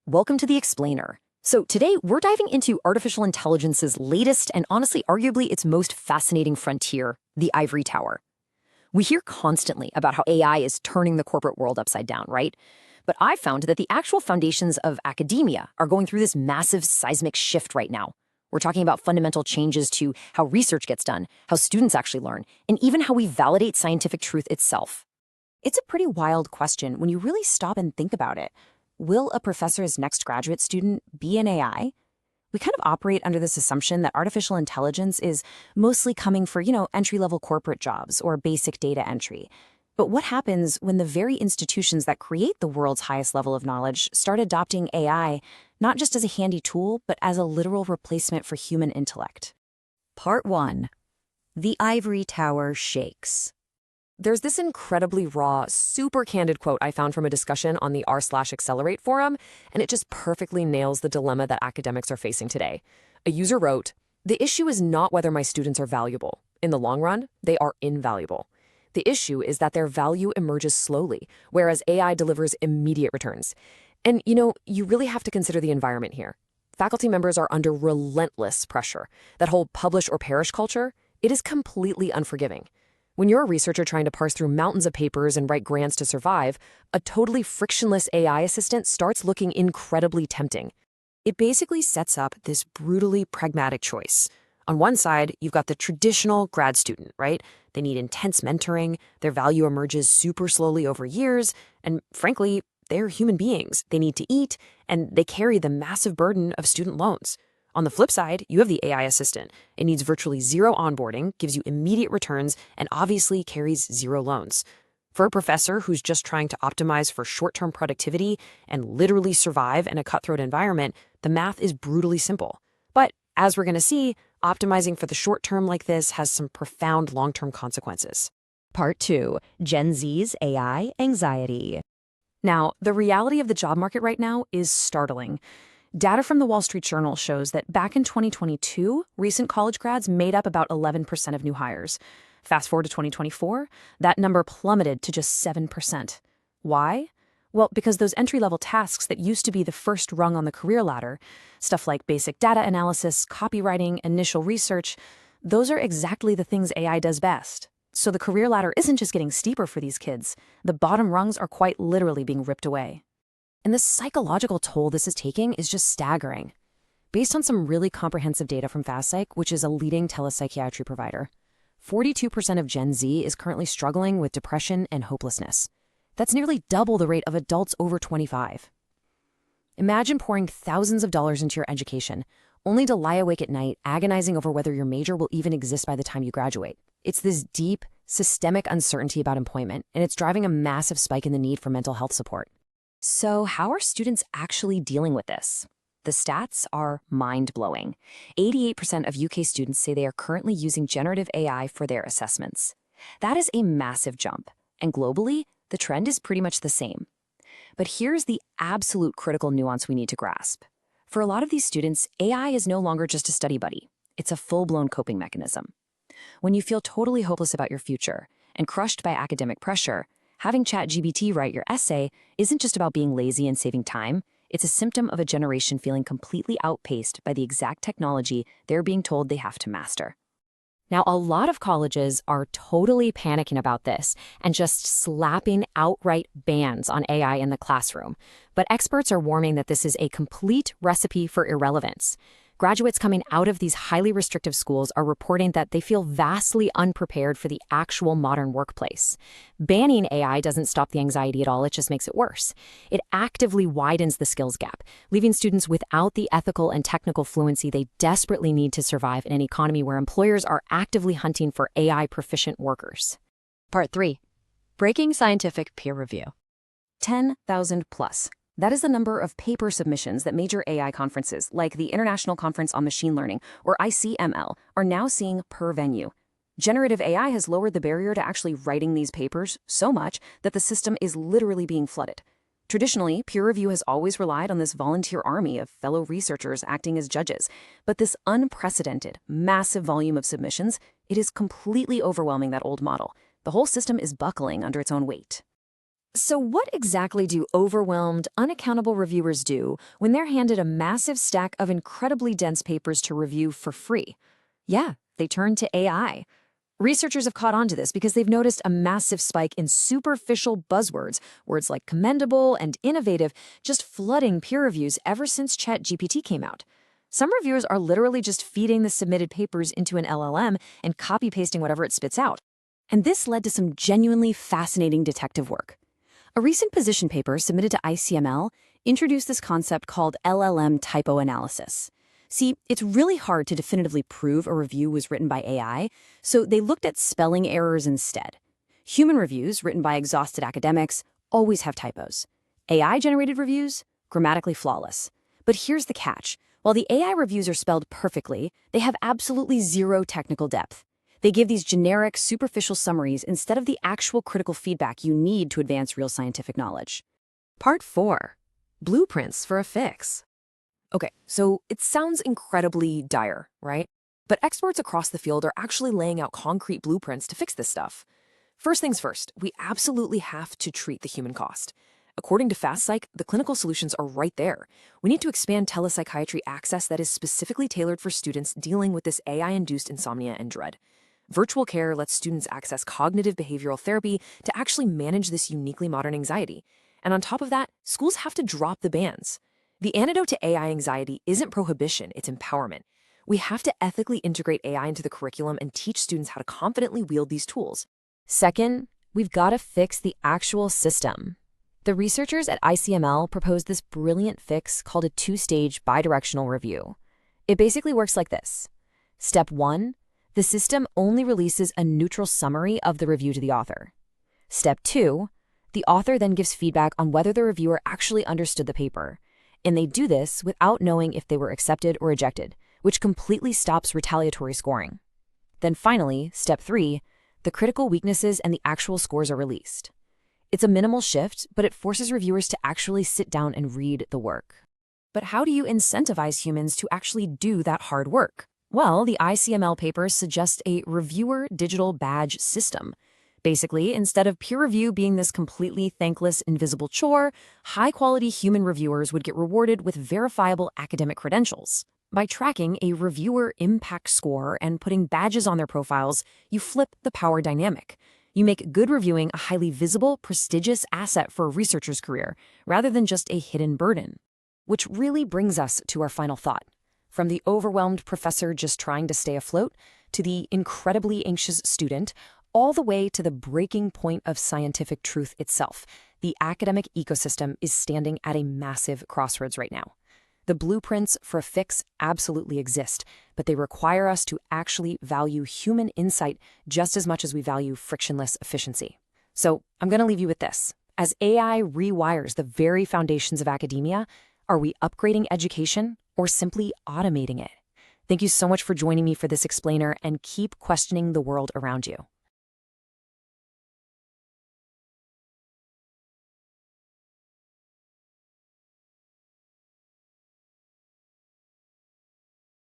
Welcome to The Explainer. So today we're diving into artificial intelligence's latest and honestly arguably its most fascinating frontier, the ivory tower. We hear constantly about how AI is turning the corporate world upside down, right? But I found that the actual foundations of academia are going through this massive seismic shift right now. We're talking about fundamental changes to how research gets done, how students actually learn, and even how we validate scientific truth itself. It's a pretty wild question when you really stop and think about it. Will a professor's next graduate student be an AI? We kind of operate under this assumption that artificial intelligence is mostly coming for, entry-level corporate jobs or basic data entry. But what happens when the very institutions that create the world's highest level of knowledge start adopting AI not just as a handy tool, but as a literal replacement for human intellect? Part 1. The ivory tower shakes. There's this incredibly raw, super candid quote I found from a discussion on the r/Accelerate forum, and it just perfectly nails the dilemma that academics are facing today. A user wrote, "The issue is not whether my students are valuable. In the long run, they are invaluable. The issue is that their value emerges slowly, whereas AI delivers immediate returns." And, you really have to consider the environment here. Faculty members are under relentless pressure. That whole publish or perish culture, it is completely unforgiving. When you're a researcher trying to parse through mountains of papers and write grants to survive, a totally frictionless AI assistant starts looking incredibly tempting. It basically sets up this brutally pragmatic choice. On one side, you've got the traditional grad student, right? They need intense mentoring, their value emerges super slowly over years, and frankly, they're human beings. They need to eat, and they carry the massive burden of student loans. On the flip side, you have the AI assistant. It needs virtually zero onboarding, gives you immediate returns, and obviously carries zero loans. For a professor who's just trying to optimize for short-term productivity and literally survive in a cutthroat environment, the math is brutally simple. But as we're going to see, optimizing for the short term like this has some profound long-term consequences. Part 2. Gen Z's AI anxiety. Now, the reality of the job market right now is startling. Data from the Wall Street Journal shows that back in 2022, recent college grads made up about 11% of new hires. Fast forward to 2024, that number plummeted to just 7%. Why? Well, because those entry-level tasks that used to be the first rung on the career ladder, stuff like basic data analysis, copywriting, initial research, those are exactly the things AI does best. So the career ladder isn't just getting steeper for these kids. The bottom rungs are quite literally being ripped away. And the psychological toll this is taking is just staggering. Based on some really comprehensive data from FastPsych, which is a leading telepsychiatry provider, 42% of Gen Z is currently struggling with depression and hopelessness. That's nearly double the rate of adults over 25. Imagine pouring thousands of dollars into your education, only to lie awake at night agonizing over whether your major will even exist by the time you graduate. It's this deep, systemic uncertainty about employment, and it's driving a massive spike in the need for mental health support. So how are students actually dealing with this? The stats are mind-blowing. 88% of UK students say they are currently using generative AI for their assessments. That is a massive jump, and globally, the trend is pretty much the same. But here's the absolute critical nuance we need to grasp. For a lot of these students, AI is no longer just a study buddy. It's a full-blown coping mechanism. When you feel totally hopeless about your future and crushed by academic pressure, having ChatGPT write your essay isn't just about being lazy and saving time. It's a symptom of a generation feeling completely outpaced by the exact technology they're being told they have to master. Now, a lot of colleges are totally panicking about this and just slapping outright bans on AI in the classroom. But experts are warning that this is a complete recipe for irrelevance. Graduates coming out of these highly restrictive schools are reporting that they feel vastly unprepared for the actual modern workplace. Banning AI doesn't stop the anxiety at all, it just makes it worse. It actively widens the skills gap, leaving students without the ethical and technical fluency they desperately need to survive in an economy where employers are actively hunting for AI-proficient workers. Part 3. Breaking scientific peer review. 10,000 plus. That is the number of paper submissions that major AI conferences, like the International Conference on Machine Learning, or ICML, are now seeing per venue. Generative AI has lowered the barrier to actually writing these papers so much that the system is literally being flooded. Traditionally, peer review has always relied on this volunteer army of fellow researchers acting as judges, but this unprecedented, massive volume of submissions, it is completely overwhelming that old model. The whole system is buckling under its own weight. So what exactly do overwhelmed, unaccountable reviewers do when they're handed a massive stack of incredibly dense papers to review for free? Yeah, they turn to AI. Researchers have caught on to this because they've noticed a massive spike in superficial buzzwords, words like commendable and innovative, just flooding peer reviews ever since ChatGPT came out. Some reviewers are literally just feeding the submitted papers into an LLM and copy-pasting whatever it spits out. And this led to some genuinely fascinating detective work. A recent position paper submitted to ICML introduced this concept called LLM typo analysis. See, it's really hard to definitively prove a review was written by AI, so they looked at spelling errors instead. Human reviews written by exhausted academics always have typos. AI-generated reviews, grammatically flawless. But here's the catch. While the AI reviews are spelled perfectly, they have absolutely zero technical depth. They give these generic, superficial summaries instead of the actual critical feedback you need to advance real scientific knowledge. Part 4. Blueprints for a fix. Okay, so it sounds incredibly dire, right? But experts across the field are actually laying out concrete blueprints to fix this stuff. First things first, we absolutely have to treat the human cost. According to FastPsych, the clinical solutions are right there. We need to expand telepsychiatry access that is specifically tailored for students dealing with this AI-induced insomnia and dread. Virtual care lets students access cognitive behavioral therapy to actually manage this uniquely modern anxiety. And on top of that, schools have to drop the bans. The antidote to AI anxiety isn't prohibition, it's empowerment. We have to ethically integrate AI into the curriculum and teach students how to confidently wield these tools. Second, we've got to fix the actual system. The researchers at ICML proposed this brilliant fix called a two-stage bidirectional review. It basically works like this. Step 1. The system only releases a neutral summary of the review to the author. Step 2, the author then gives feedback on whether the reviewer actually understood the paper, and they do this without knowing if they were accepted or rejected, which completely stops retaliatory scoring. Then finally, Step 3, the critical weaknesses and the actual scores are released. It's a minimal shift, but it forces reviewers to actually sit down and read the work. But how do you incentivize humans to actually do that hard work? Well, the ICML papers suggest a reviewer digital badge system. Basically, instead of peer review being this completely thankless, invisible chore, high-quality human reviewers would get rewarded with verifiable academic credentials. By tracking a reviewer impact score and putting badges on their profiles, you flip the power dynamic. You make good reviewing a highly visible, prestigious asset for a researcher's career, rather than just a hidden burden. Which really brings us to our final thought. From the overwhelmed professor just trying to stay afloat, to the incredibly anxious student, all the way to the breaking point of scientific truth itself, the academic ecosystem is standing at a massive crossroads right now. The blueprints for a fix absolutely exist, but they require us to actually value human insight just as much as we value frictionless efficiency. So I'm going to leave you with this. As AI rewires the very foundations of academia, are we upgrading education or simply automating it? Thank you so much for joining me for this explainer, and keep questioning the world around you.